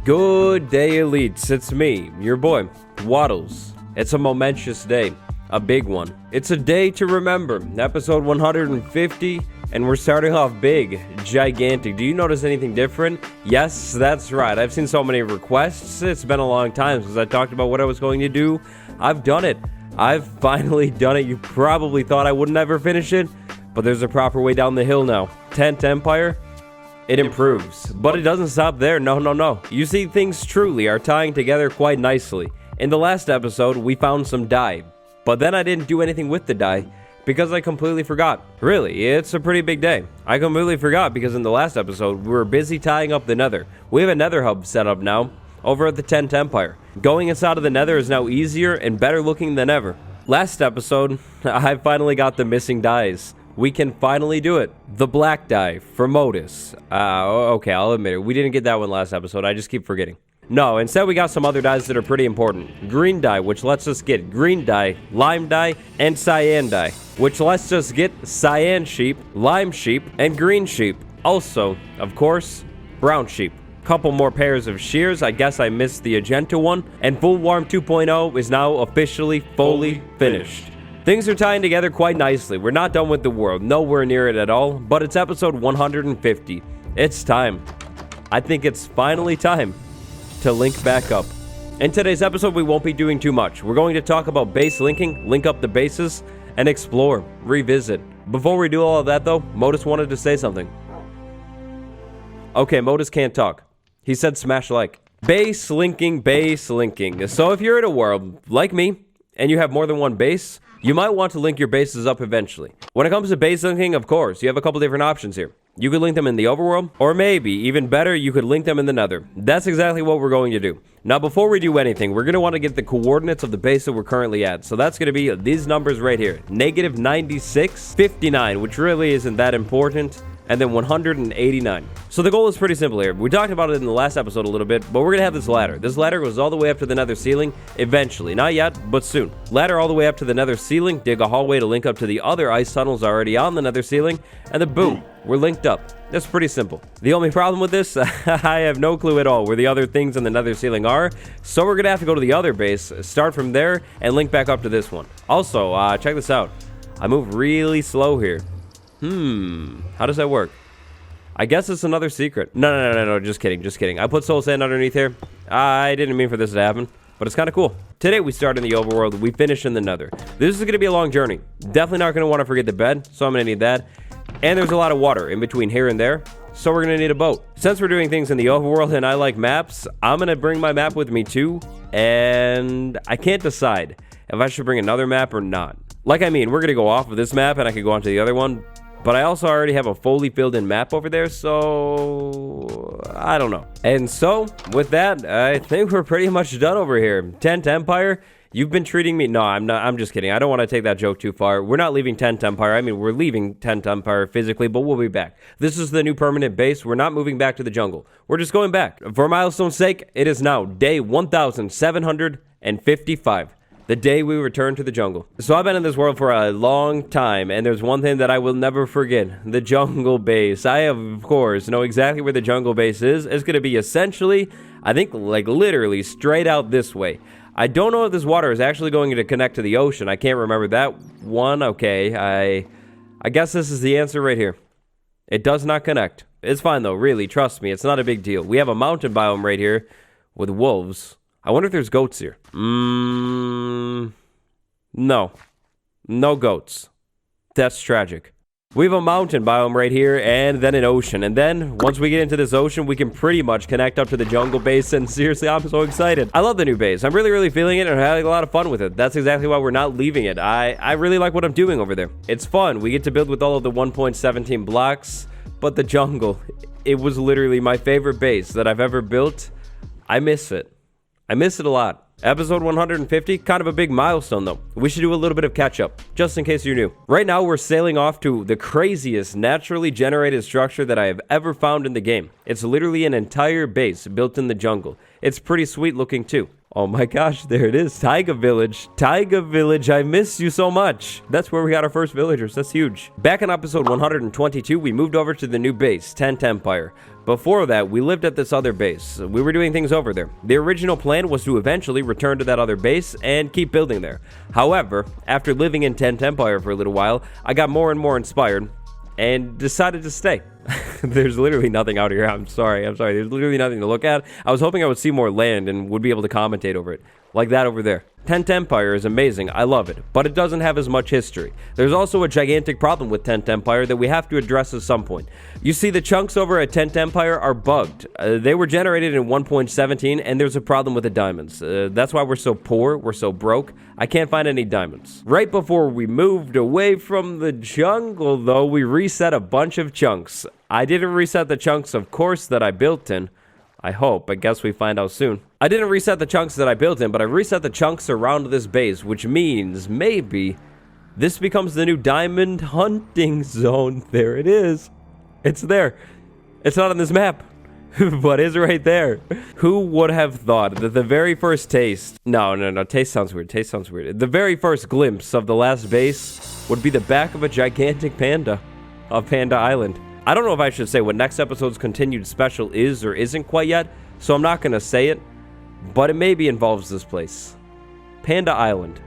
Good day, elites. It's me, your boy, Waddles. It's a momentous day, a big one. It's a day to remember, episode 150, and we're starting off big, gigantic. Do you notice anything different? Yes, that's right. I've seen so many requests. It's been a long time since I talked about what I was going to do. I've done it. I've finally done it. You probably thought I would never finish it, but there's a proper way down the hill now. 10th Empire. It improves, but it doesn't stop there. No. You see, things truly are tying together quite nicely. In the last episode, we found some dye, but then I didn't do anything with the dye because I completely forgot. Really, it's a pretty big day. I completely forgot because in the last episode, we were busy tying up the nether. We have a nether hub set up now over at the 10th Empire. Going inside of the nether is now easier and better looking than ever. Last episode, I finally got the missing dyes. We can finally do it. The black dye for Modus. Okay, I'll admit it. We didn't get that one last episode. I just keep forgetting. No, instead we got some other dyes that are pretty important. Green dye, which lets us get green dye, lime dye, and cyan dye, which lets us get cyan sheep, lime sheep, and green sheep. Also, of course, brown sheep. Couple more pairs of shears. I guess I missed the Agenta one. And Full Warm 2.0 is now officially fully finished. Things are tying together quite nicely. We're not done with the world, nowhere near it at all, but it's episode 150. It's time. I think it's finally time to link back up. In today's episode, we won't be doing too much. We're going to talk about base linking, link up the bases, and explore, revisit. Before we do all of that though, Modus wanted to say something. Okay, Modus can't talk. He said smash like. Base linking. So if you're in a world like me, and you have more than one base, you might want to link your bases up eventually. When it comes to base linking, of course, you have a couple different options here. You could link them in the overworld, or maybe, even better, you could link them in the nether. That's exactly what we're going to do. Now, before we do anything, we're going to want to get the coordinates of the base that we're currently at. So that's going to be these numbers right here. Negative 96, 59, which really isn't that important, and then 189. So the goal is pretty simple here. We talked about it in the last episode a little bit, but we're gonna have this ladder. This ladder goes all the way up to the nether ceiling, eventually. Not yet, but soon. Ladder all the way up to the nether ceiling, dig a hallway to link up to the other ice tunnels already on the nether ceiling, and then boom, we're linked up. That's pretty simple. The only problem with this, I have no clue at all where the other things in the nether ceiling are, so we're gonna have to go to the other base, start from there, and link back up to this one. Also, check this out. I move really slow here. How does that work? I guess it's another secret. No, just kidding. I put soul sand underneath here. I didn't mean for this to happen, but it's kind of cool. Today we start in the overworld, we finish in the nether. This is going to be a long journey. Definitely not going to want to forget the bed, so I'm going to need that. And there's a lot of water in between here and there, so we're going to need a boat. Since we're doing things in the overworld and I like maps, I'm going to bring my map with me too, and I can't decide if I should bring another map or not. Like, I mean, we're going to go off of this map and I could go on to the other one, but I also already have a fully filled in map over there, so I don't know. And so, with that, I think we're pretty much done over here. 10th Empire, you've been treating me... No, I'm just kidding. I don't want to take that joke too far. We're not leaving 10th Empire. I mean, we're leaving 10th Empire physically, but we'll be back. This is the new permanent base. We're not moving back to the jungle. We're just going back. For milestone's sake, it is now day 1755. The day we return to the jungle. So I've been in this world for a long time, and there's one thing that I will never forget. The jungle base. I, of course, know exactly where the jungle base is. It's going to be essentially, I think, like literally straight out this way. I don't know if this water is actually going to connect to the ocean. I can't remember that one. Okay, I guess this is the answer right here. It does not connect. It's fine, though. Really, trust me. It's not a big deal. We have a mountain biome right here with wolves. I wonder if there's goats here. No. No goats. That's tragic. We have a mountain biome right here, and then an ocean. And then, once we get into this ocean, we can pretty much connect up to the jungle base. And seriously, I'm so excited. I love the new base. I'm really feeling it, and I'm having a lot of fun with it. That's exactly why we're not leaving it. I really like what I'm doing over there. It's fun. We get to build with all of the 1.17 blocks. But the jungle, it was literally my favorite base that I've ever built. I miss it. I miss it a lot. Episode 150, kind of a big milestone though. We should do a little bit of catch up, just in case you're new. Right now, we're sailing off to the craziest naturally generated structure that I have ever found in the game. It's literally an entire base built in the jungle. It's pretty sweet looking too. Oh my gosh, there it is. Taiga Village. Taiga Village, I miss you so much. That's where we got our first villagers. That's huge. Back in episode 122, we moved over to the new base, Tent Empire. Before that, we lived at this other base. We were doing things over there. The original plan was to eventually return to that other base and keep building there. However, after living in Tent Empire for a little while, I got more and more inspired and decided to stay. There's literally nothing out here. I'm sorry. There's literally nothing to look at. I was hoping I would see more land and would be able to commentate over it. Like that over there. Tent Empire is amazing. I love it. But it doesn't have as much history. There's also a gigantic problem with Tent Empire that we have to address at some point. You see, the chunks over at Tent Empire are bugged. They were generated in 1.17, and there's a problem with the diamonds. That's why we're so poor. We're so broke. I can't find any diamonds. Right before we moved away from the jungle, though, we reset a bunch of chunks. I didn't reset the chunks, of course, that I built in. I hope. I guess we find out soon. I didn't reset the chunks that I built in, but I reset the chunks around this base, which means maybe this becomes the new diamond hunting zone. There it is. It's there. It's not on this map, but it's right there. Who would have thought that the very first taste... No. Taste sounds weird. The very first glimpse of the last base would be the back of a gigantic panda of Panda Island. I don't know if I should say what next episode's continued special is or isn't quite yet, so I'm not going to say it, but it maybe involves this place. Panda Island.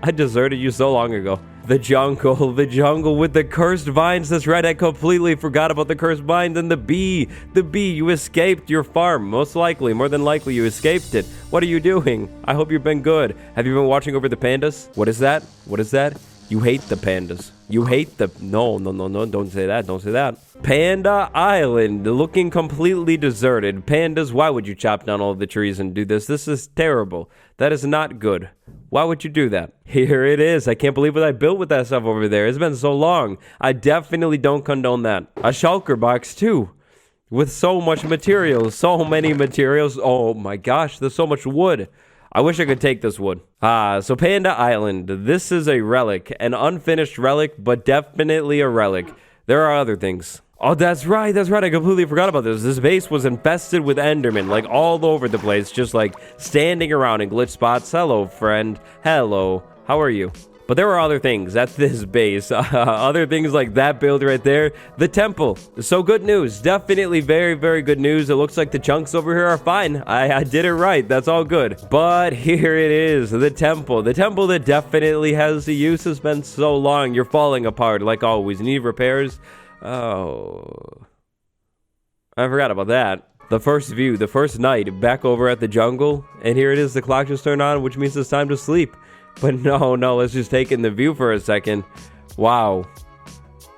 I deserted you so long ago. The jungle with the cursed vines. That's right, I completely forgot about the cursed vines. And the bee, you escaped your farm. More than likely, you escaped it. What are you doing? I hope you've been good. Have you been watching over the pandas? What is that? You hate the pandas. You hate the... No, don't say that. Panda Island, looking completely deserted. Pandas, why would you chop down all of the trees and do this? This is terrible. That is not good. Why would you do that? Here it is. I can't believe what I built with that stuff over there. It's been so long. I definitely don't condone that. A shulker box, too. With so much materials. So many materials. Oh my gosh, there's so much wood. I wish I could take this wood. So Panda Island. This is a relic. An unfinished relic, but definitely a relic. There are other things. Oh, that's right. I completely forgot about this. This base was infested with Endermen, like all over the place, just like standing around in glitch spots. Hello, friend. Hello. How are you? But there were other things at this base. Other things like that build right there. The temple. So good news. Definitely very, very good news. It looks like the chunks over here are fine. I did it right. That's all good. But here it is. The temple. The temple that definitely has the use. Has been so long. You're falling apart like always. You need repairs. Oh. I forgot about that. The first view. The first night. Back over at the jungle. And here it is. The clock just turned on, which means it's time to sleep. But no, let's just take in the view for a second. Wow.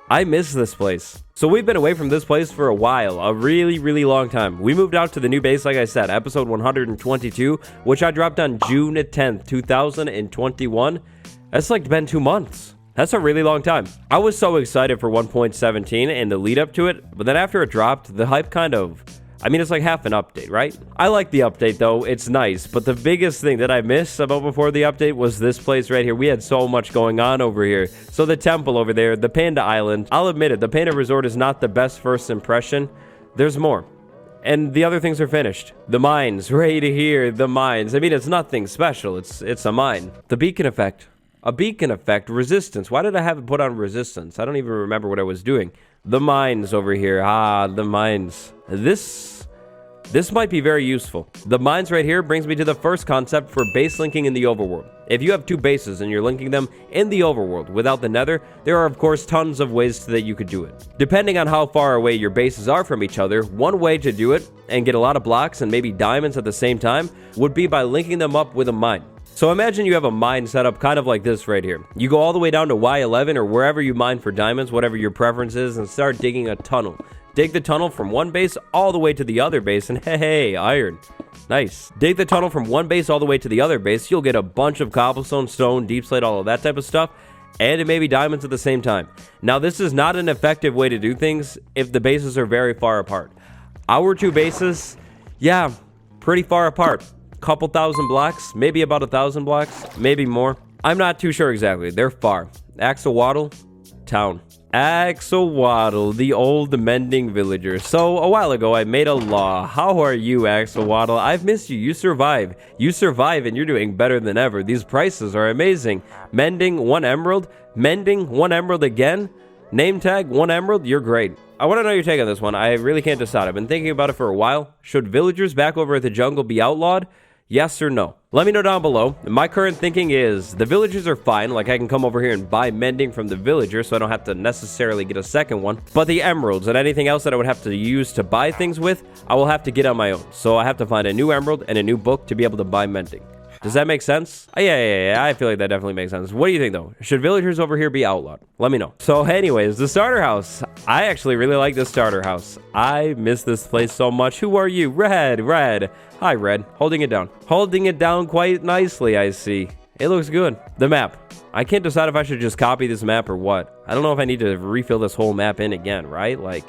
I miss this place. So we've been away from this place for a while, a really, really long time. We moved out to the new base, like I said, episode 122, which I dropped on June 10th, 2021. That's like been 2 months. That's a really long time. I was so excited for 1.17 and the lead up to it, but then after it dropped, the hype kind of... I mean, it's like half an update, right? I like the update, though. It's nice. But the biggest thing that I missed about before the update was this place right here. We had so much going on over here. So the temple over there, the Panda Island. I'll admit it. The Panda Resort is not the best first impression. There's more. And the other things are finished. The mines, right here. The mines. I mean, it's nothing special. It's a mine. The beacon effect. A beacon effect. Resistance. Why did I have it put on resistance? I don't even remember what I was doing. The mines over here. The mines. This might be very useful. The mines right here brings me to the first concept for base linking in the overworld. If you have two bases and you're linking them in the overworld without the nether, there are of course tons of ways that you could do it. Depending on how far away your bases are from each other, one way to do it and get a lot of blocks and maybe diamonds at the same time would be by linking them up with a mine. So imagine you have a mine set up kind of like this right here. You go all the way down to Y11 or wherever you mine for diamonds, whatever your preference is, and start digging a tunnel. Dig the tunnel from one base all the way to the other base, and hey, iron. Nice. Dig the tunnel from one base all the way to the other base. You'll get a bunch of cobblestone, stone, deep slate, all of that type of stuff, and it may be diamonds at the same time. Now, this is not an effective way to do things if the bases are very far apart. Our two bases, yeah, pretty far apart. Couple thousand blocks, maybe about 1,000 blocks, maybe more. I'm not too sure exactly. They're far. Axolotl, town. Axolotl, the old mending villager. So, a while ago, I made a law. How are you, Axolotl? I've missed you. You survive. You survive, and you're doing better than ever. These prices are amazing. Mending 1 emerald. Mending 1 emerald again. Name tag 1 emerald. You're great. I want to know your take on this one. I really can't decide. I've been thinking about it for a while. Should villagers back over at the jungle be outlawed? Yes or no? Let me know down below. My current thinking is the villagers are fine. Like, I can come over here and buy mending from the villager, so I don't have to necessarily get a second one. But the emeralds and anything else that I would have to use to buy things with, I will have to get on my own. So I have to find a new emerald and a new book to be able to buy mending. Does that make sense? Yeah. I feel like that definitely makes sense. What do you think, though? Should villagers over here be outlawed? Let me know. So anyways, the starter house. I actually really like this starter house. I miss this place so much. Who are you? Red. Hi, Red. Holding it down. Holding it down quite nicely, I see. It looks good. The map. I can't decide if I should just copy this map or what. I don't know if I need to refill this whole map in again, right? Like,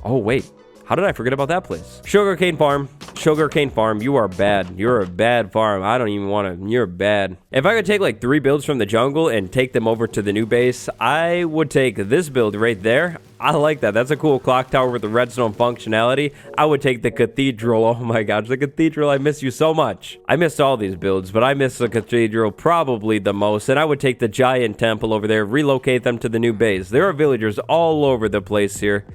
oh, wait. How did I forget about that place? Sugarcane farm. Sugarcane farm. You are bad. You're a bad farm. I don't even want to. You're bad. If I could take like 3 builds from the jungle and take them over to the new base, I would take this build right there. I like that. That's a cool clock tower with the redstone functionality. I would take the cathedral. Oh my gosh, the cathedral. I miss you so much. I missed all these builds, but I miss the cathedral probably the most. And I would take the giant temple over there, relocate them to the new base. There are villagers all over the place here.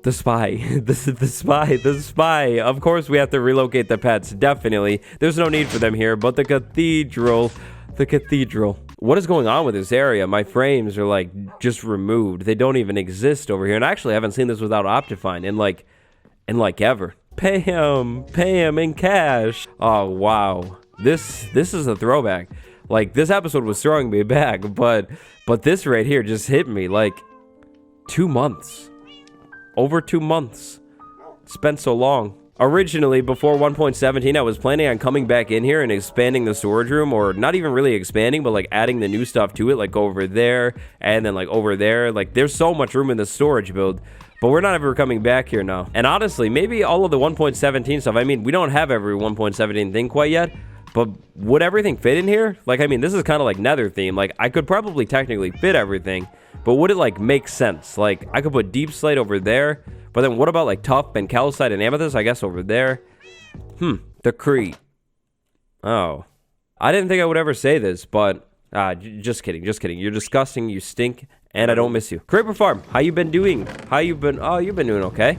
The spy. The spy. Of course, we have to relocate the pets. Definitely. There's no need for them here, but the cathedral. The cathedral. What is going on with this area? My frames are like just removed. They don't even exist over here. And actually, I haven't seen this without Optifine in like ever. Pay him in cash. Oh, wow. This is a throwback. Like, this episode was throwing me back, but this right here just hit me like 2 months. Over 2 months. It's been so long. Originally, before 1.17, I was planning on coming back in here and expanding the storage room, or not even really expanding, but like adding the new stuff to it, like over there, and then like over there. Like, there's so much room in the storage build, but we're not ever coming back here now. And honestly, maybe all of the 1.17 stuff, I mean, we don't have every 1.17 thing quite yet, but would everything fit in here? Like, I mean, this is kind of like nether theme. Like, I could probably technically fit everything, but would it like make sense? Like, I could put deep slate over there, but then what about like tough and calcite and amethyst? I guess over there. The Crete. Oh, I didn't think I would ever say this, but just kidding. You're disgusting. You stink, and I don't miss you. Creeper farm. How you been doing? Oh, you've been doing okay.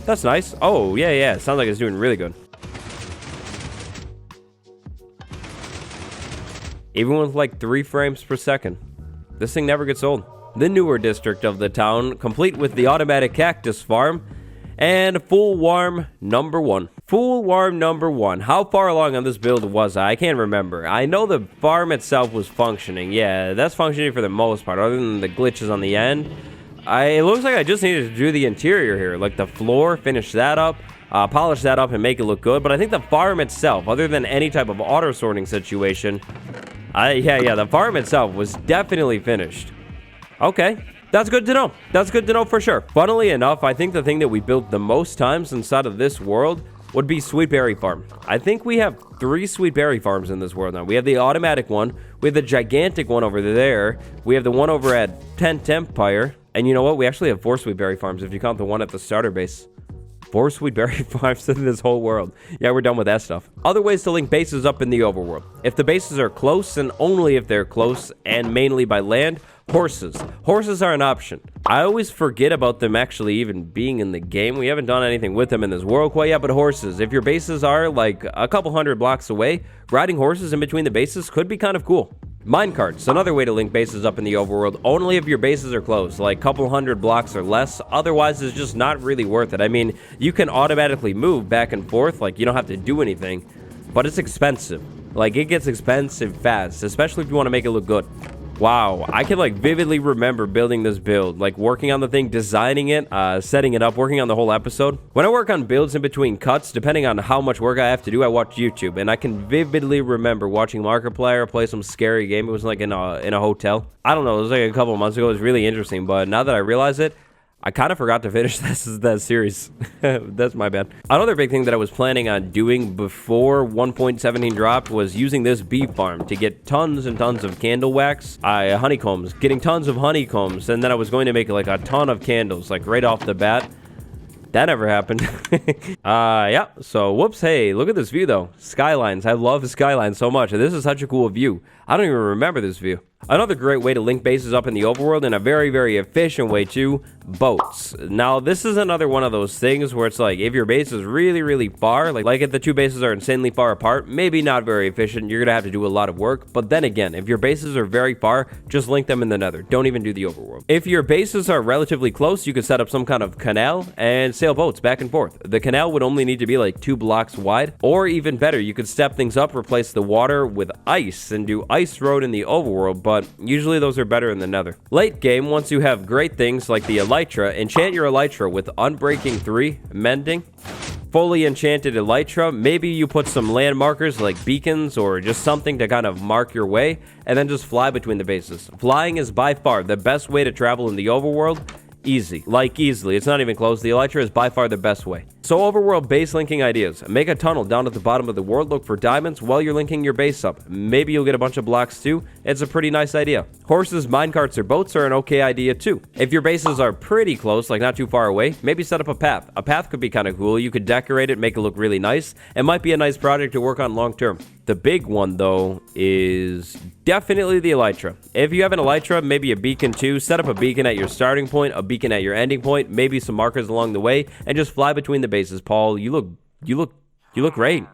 That's nice. Oh yeah. Sounds like it's doing really good. Even with like 3 frames per second, this thing never gets old. The newer district of the town, complete with the automatic cactus farm, and full warm number 1. Full warm number 1. How far along on this build was I? I can't remember. I know the farm itself was functioning. Yeah, that's functioning for the most part, other than the glitches on the end. It looks like I just needed to do the interior here, like the floor, finish that up, polish that up, and make it look good. But I think the farm itself, other than any type of auto sorting situation, yeah, the farm itself was definitely finished. Okay, that's good to know. That's good to know for sure. Funnily enough, I think the thing that we built the most times inside of this world would be Sweet Berry Farm. I think we have 3 Sweet Berry Farms in this world now. We have the automatic one. We have the gigantic one over there. We have the one over at Tent Empire. And you know what? We actually have 4 Sweet Berry Farms if you count the one at the starter base. 4 Sweet Berry Farms in this whole world. Yeah, we're done with that stuff. Other ways to link bases up in the overworld. If the bases are close, and only if they're close, and mainly by land, horses. Horses are an option. I always forget about them actually even being in the game. We haven't done anything with them in this world quite yet, but horses. If your bases are like a couple hundred blocks away, riding horses in between the bases could be kind of cool. Minecarts, another way to link bases up in the overworld, only if your bases are close, like a couple hundred blocks or less. Otherwise, it's just not really worth it. I mean, you can automatically move back and forth, like you don't have to do anything, but it's expensive. Like, it gets expensive fast, especially if you want to make it look good. Wow, I can like vividly remember building this build, like working on the thing, designing it, setting it up, working on the whole episode. When I work on builds in between cuts, depending on how much work I have to do, I watch YouTube, and I can vividly remember watching Markiplier play some scary game. It was like in a hotel. I don't know, it was like a couple months ago. It was really interesting, but now that I realize it, I kind of forgot to finish that series. That's my bad. Another big thing that I was planning on doing before 1.17 dropped was using this bee farm to get tons and tons of candle wax, honeycombs, getting tons of honeycombs, and then I was going to make like a ton of candles, like right off the bat. That never happened. Yeah. So, whoops. Hey, look at this view, though. Skylines. I love the skylines so much. This is such a cool view. I don't even remember this view. Another great way to link bases up in the overworld, and a very, very efficient way too, boats. Now, this is another one of those things where it's like, if your base is really, really far, like if the two bases are insanely far apart, maybe not very efficient, you're gonna have to do a lot of work. But then again, if your bases are very far, just link them in the nether. Don't even do the overworld. If your bases are relatively close, you could set up some kind of canal and sail boats back and forth. The canal would only need to be like 2 blocks wide, or even better, you could step things up, replace the water with ice, and do ice road in the overworld, but usually those are better in the nether. Late game, once you have great things like the elytra, enchant your elytra with Unbreaking 3, Mending, fully enchanted elytra. Maybe you put some land markers like beacons or just something to kind of mark your way, and then just fly between the bases. Flying is by far the best way to travel in the overworld. Easy. Like easily. It's not even close. The elytra is by far the best way. So overworld base linking ideas. Make a tunnel down at the bottom of the world. Look for diamonds while you're linking your base up. Maybe you'll get a bunch of blocks too. It's a pretty nice idea. Horses, minecarts, or boats are an okay idea too. If your bases are pretty close, like not too far away, maybe set up a path. A path could be kind of cool. You could decorate it, make it look really nice. It might be a nice project to work on long term. The big one, though, is definitely the elytra. If you have an elytra, maybe a beacon too. Set up a beacon at your starting point, a beacon at your ending point, maybe some markers along the way, and just fly between the bases. Paul, you look great.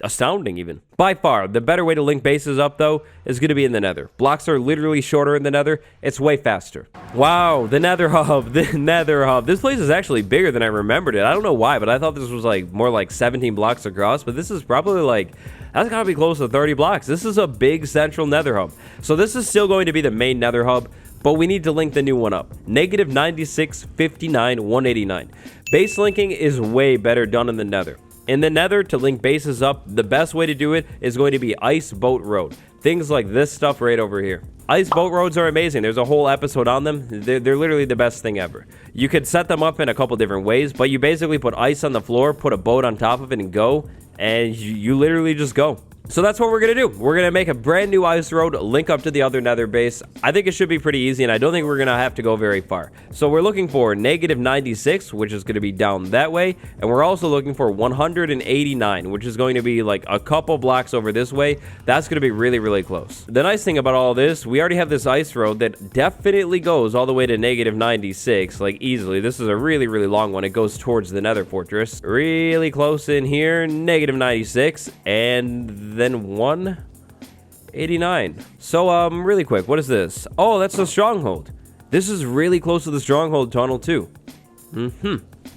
Astounding, even. By far, the better way to link bases up, though, is going to be in the nether. Blocks are literally shorter in the nether. It's way faster. Wow, the nether hub. The nether hub. This place is actually bigger than I remembered it. I don't know why, but I thought this was like more like 17 blocks across, but this is probably like, that's got to be close to 30 blocks. This is a big central nether hub. So this is still going to be the main nether hub, but we need to link the new one up. Negative 96, 59, 189. Base linking is way better done in the nether. In the nether, to link bases up, the best way to do it is going to be ice boat road. Things like this stuff right over here. Ice boat roads are amazing. There's a whole episode on them. They're literally the best thing ever. You could set them up in a couple different ways, but you basically put ice on the floor, put a boat on top of it, and go. And you literally just go. So that's what we're going to do. We're going to make a brand new ice road, link up to the other nether base. I think it should be pretty easy, and I don't think we're going to have to go very far. So we're looking for negative 96, which is going to be down that way. And we're also looking for 189, which is going to be like a couple blocks over this way. That's going to be really, really close. The nice thing about all this, we already have this ice road that definitely goes all the way to negative 96, like easily. This is a really, really long one. It goes towards the nether fortress. Really close in here, negative 96, and then 189. So really quick, what is this? Oh, that's the stronghold. This is really close to the stronghold tunnel too.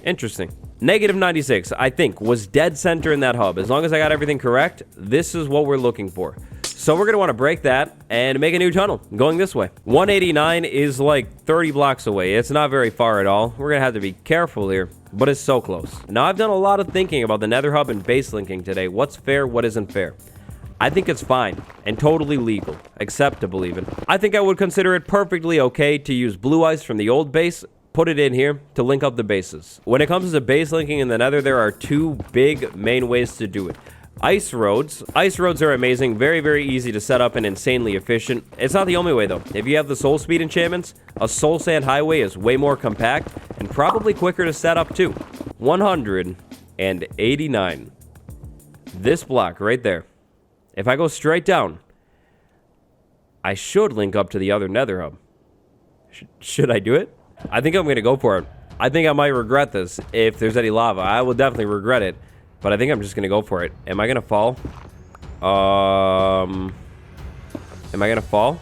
Interesting. Negative 96, I think, was dead center in that hub. As long as I got everything correct, this is what we're looking for. So we're going to want to break that and make a new tunnel going this way. 189 is like 30 blocks away. It's not very far at all. We're going to have to be careful here, but it's so close. Now, I've done a lot of thinking about the nether hub and base linking today. What's fair, what isn't fair? I think it's fine and totally legal, acceptable even. I think I would consider it perfectly okay to use blue ice from the old base, put it in here to link up the bases. When it comes to base linking in the nether, there are two big main ways to do it. Ice roads. Ice roads are amazing, very, very easy to set up and insanely efficient. It's not the only way though. If you have the soul speed enchantments, a soul sand highway is way more compact and probably quicker to set up too. 189. This block right there. If I go straight down, I should link up to the other nether hub. Should I do it? I think I'm going to go for it. I think I might regret this if there's any lava. I will definitely regret it, but I think I'm just going to go for it. Am I going to fall? Am I going to fall?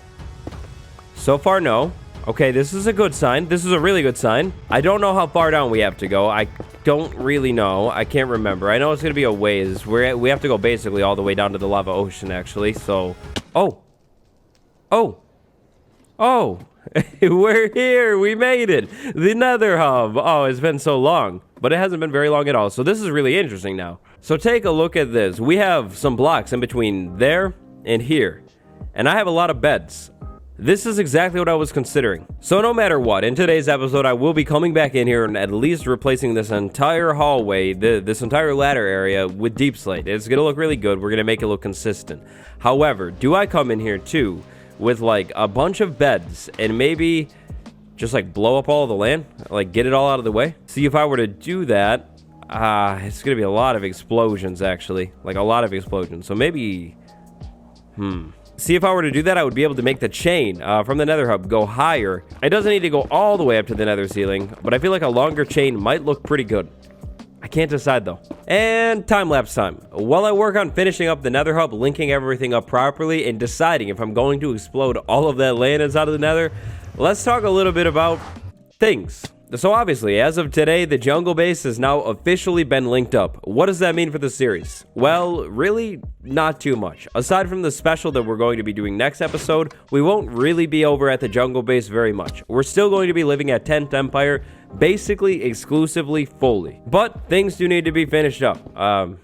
So far, no. Okay, this is a good sign. This is a really good sign. I don't know how far down we have to go. I don't really know. I can't remember. I know it's going to be a ways. We have to go basically all the way down to the lava ocean, actually. So, oh. We're here. We made it. The nether hub. Oh, it's been so long, but it hasn't been very long at all. So this is really interesting now. So take a look at this. We have some blocks in between there and here, and I have a lot of beds. This is exactly what I was considering. So no matter what, in today's episode, I will be coming back in here and at least replacing this entire hallway, this entire ladder area with deep slate. It's gonna look really good. We're gonna make it look consistent. However, do I come in here too with like a bunch of beds and maybe just like blow up all of the land? Like get it all out of the way? See, if I were to do that, it's gonna be a lot of explosions actually. Like a lot of explosions. So maybe, See, if I were to do that, I would be able to make the chain from the nether hub go higher. It doesn't need to go all the way up to the nether ceiling, but I feel like a longer chain might look pretty good. I can't decide though. And time-lapse time. While I work on finishing up the nether hub, linking everything up properly, and deciding if I'm going to explode all of that land inside of the nether, let's talk a little bit about things. So obviously, as of today, the jungle base has now officially been linked up. What does that mean for the series? Well, really not too much. Aside from the special that we're going to be doing next episode, we won't really be over at the jungle base very much. We're still going to be living at 10th Empire, basically exclusively fully. But things do need to be finished up.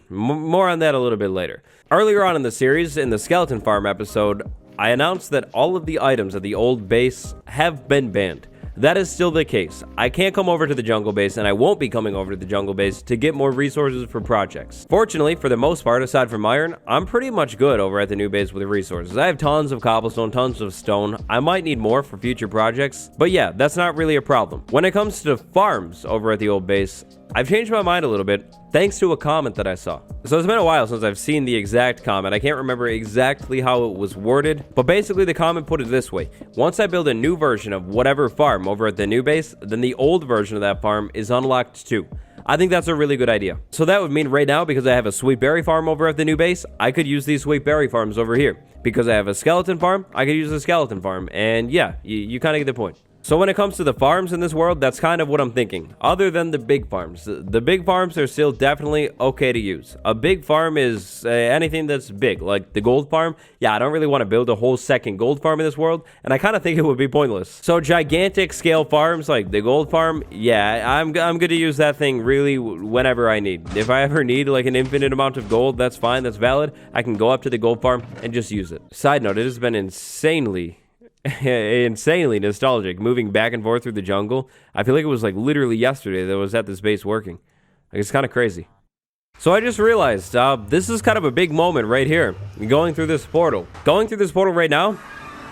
More on that a little bit later. Earlier on in the series, in the skeleton farm episode, I announced that all of the items at the old base have been banned. That is still the case. I can't come over to the jungle base, and I won't be coming over to the jungle base to get more resources for projects. Fortunately, for the most part, aside from iron, I'm pretty much good over at the new base with the resources. I have tons of cobblestone, tons of stone. I might need more for future projects, but yeah, that's not really a problem. When it comes to farms over at the old base, I've changed my mind a little bit, thanks to a comment that I saw. So it's been a while since I've seen the exact comment. I can't remember exactly how it was worded, but basically the comment put it this way. Once I build a new version of whatever farm over at the new base, then the old version of that farm is unlocked too. I think that's a really good idea. So that would mean right now, because I have a sweet berry farm over at the new base, I could use these sweet berry farms over here. Because I have a skeleton farm, I could use a skeleton farm. And yeah, you kind of get the point. So when it comes to the farms in this world, that's kind of what I'm thinking. Other than the big farms. The big farms are still definitely okay to use. A big farm is anything that's big, like the gold farm. Yeah, I don't really want to build a whole second gold farm in this world, and I kind of think it would be pointless. So gigantic scale farms like the gold farm, yeah, I'm going to use that thing really whenever I need. If I ever need like an infinite amount of gold, that's fine, that's valid. I can go up to the gold farm and just use it. Side note, it has been insanely nostalgic moving back and forth through the jungle. I feel like it was like literally yesterday that I was at this base working. Like, it's kind of crazy. So I just realized this is kind of a big moment right here, going through this portal. Going through this portal right now,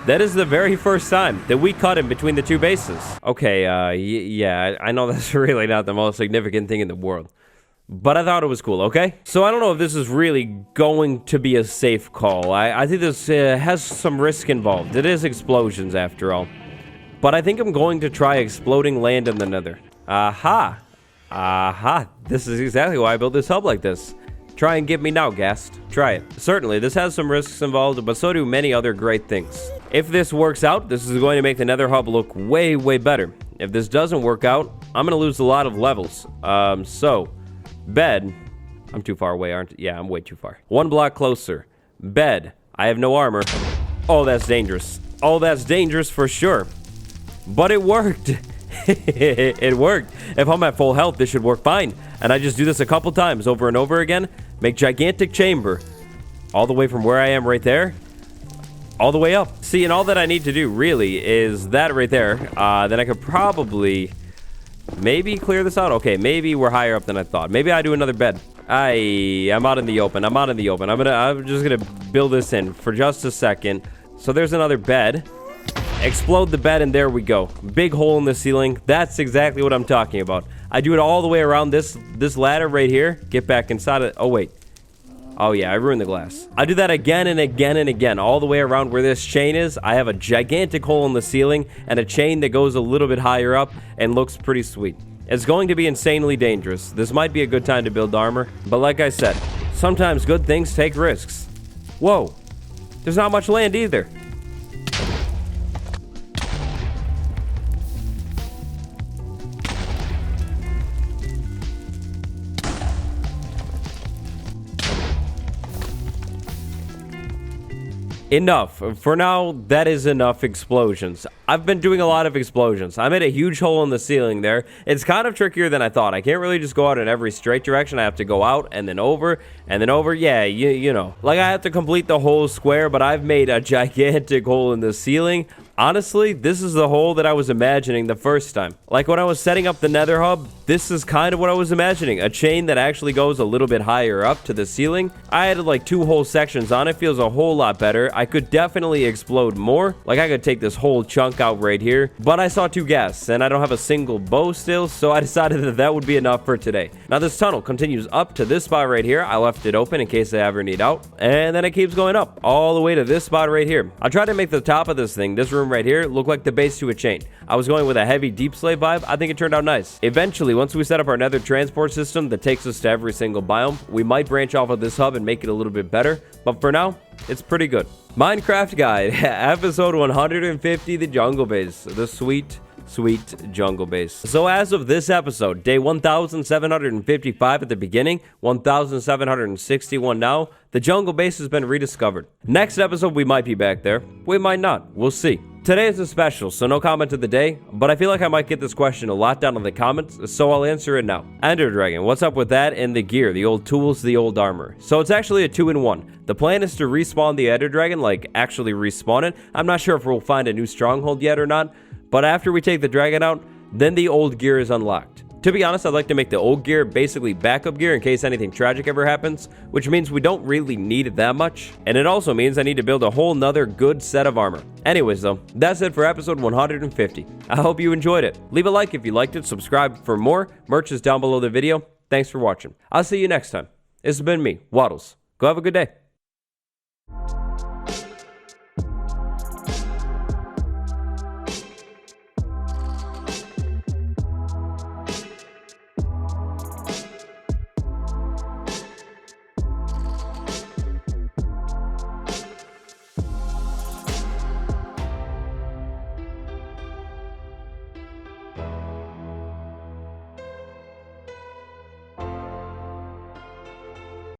that is the very first time that we cut in between the two bases. Okay, yeah, I know that's really not the most significant thing in the world, but I thought it was cool, okay? So I don't know if this is really going to be a safe call. I think this has some risk involved. It is explosions after all. But I think I'm going to try exploding land in the nether. Aha. This is exactly why I built this hub like this. Try and get me now, Ghast. Try it. Certainly, this has some risks involved, but so do many other great things. If this works out, this is going to make the nether hub look way, way better. If this doesn't work out, I'm going to lose a lot of levels. Bed. I'm too far away, aren't I? Yeah, I'm way too far. One block closer. Bed. I have no armor. Oh, that's dangerous. Oh, that's dangerous for sure. But it worked. It worked. If I'm at full health, this should work fine. And I just do this a couple times over and over again. Make gigantic chamber. All the way from where I am right there. All the way up. See, and all that I need to do really is that right there. Then I could probably maybe clear this out. Okay, maybe we're higher up than I thought. Maybe I do another bed. I'm out in the open. I'm just gonna build this in for just a second. So there's another bed. Explode the bed, and there we go. Big hole in the ceiling. That's exactly what I'm talking about. I do it all the way around this ladder right here. Get back inside of it. Oh, wait. Oh, yeah, I ruined the glass. I do that again and again and again, all the way around where this chain is. I have a gigantic hole in the ceiling and a chain that goes a little bit higher up and looks pretty sweet. It's going to be insanely dangerous. This might be a good time to build armor, but like I said, sometimes good things take risks. Whoa, there's not much land either. Enough. For now, that is enough explosions. I've been doing a lot of explosions. I made a huge hole in the ceiling there. It's kind of trickier than I thought. I can't really just go out in every straight direction. I have to go out and then over and then over. Yeah, you know. Like, I have to complete the whole square, but I've made a gigantic hole in the ceiling. Honestly, this is the hole that I was imagining the first time. Like when I was setting up the nether hub, this is kind of what I was imagining. A chain that actually goes a little bit higher up to the ceiling. I added like 2 whole sections on it. Feels a whole lot better. I could definitely explode more. Like I could take this whole chunk out right here. But I saw 2 ghasts and I don't have a single bow still. So I decided that that would be enough for today. Now this tunnel continues up to this spot right here. I left it open in case I ever need out. And then it keeps going up all the way to this spot right here. I tried to make the top of this thing, this room right here, look like the base to a chain. I was going with a heavy deep slate vibe. I think it turned out nice. Eventually, once we set up our nether transport system that takes us to every single biome, we might branch off of this hub and make it a little bit better. But for now, it's pretty good. Minecraft Guide, episode 150, the jungle base. The sweet jungle base. So as of this episode, day 1755 at the beginning, 1761 now, the jungle base has been rediscovered. Next episode, we might be back there. We might not. We'll see. Today is a special, so no comment of the day, but I feel like I might get this question a lot down in the comments, so I'll answer it now. Ender Dragon, what's up with that and the gear, the old tools, the old armor? So it's actually a 2-in-1. The plan is to respawn the Ender Dragon, like actually respawn it. I'm not sure if we'll find a new stronghold yet or not, but after we take the dragon out, then the old gear is unlocked. To be honest, I'd like to make the old gear basically backup gear in case anything tragic ever happens, which means we don't really need it that much. And it also means I need to build a whole nother good set of armor. Anyways though, that's it for episode 150. I hope you enjoyed it. Leave a like if you liked it, subscribe for more. Merch is down below the video. Thanks for watching. I'll see you next time. This has been me, Waddles. Go have a good day.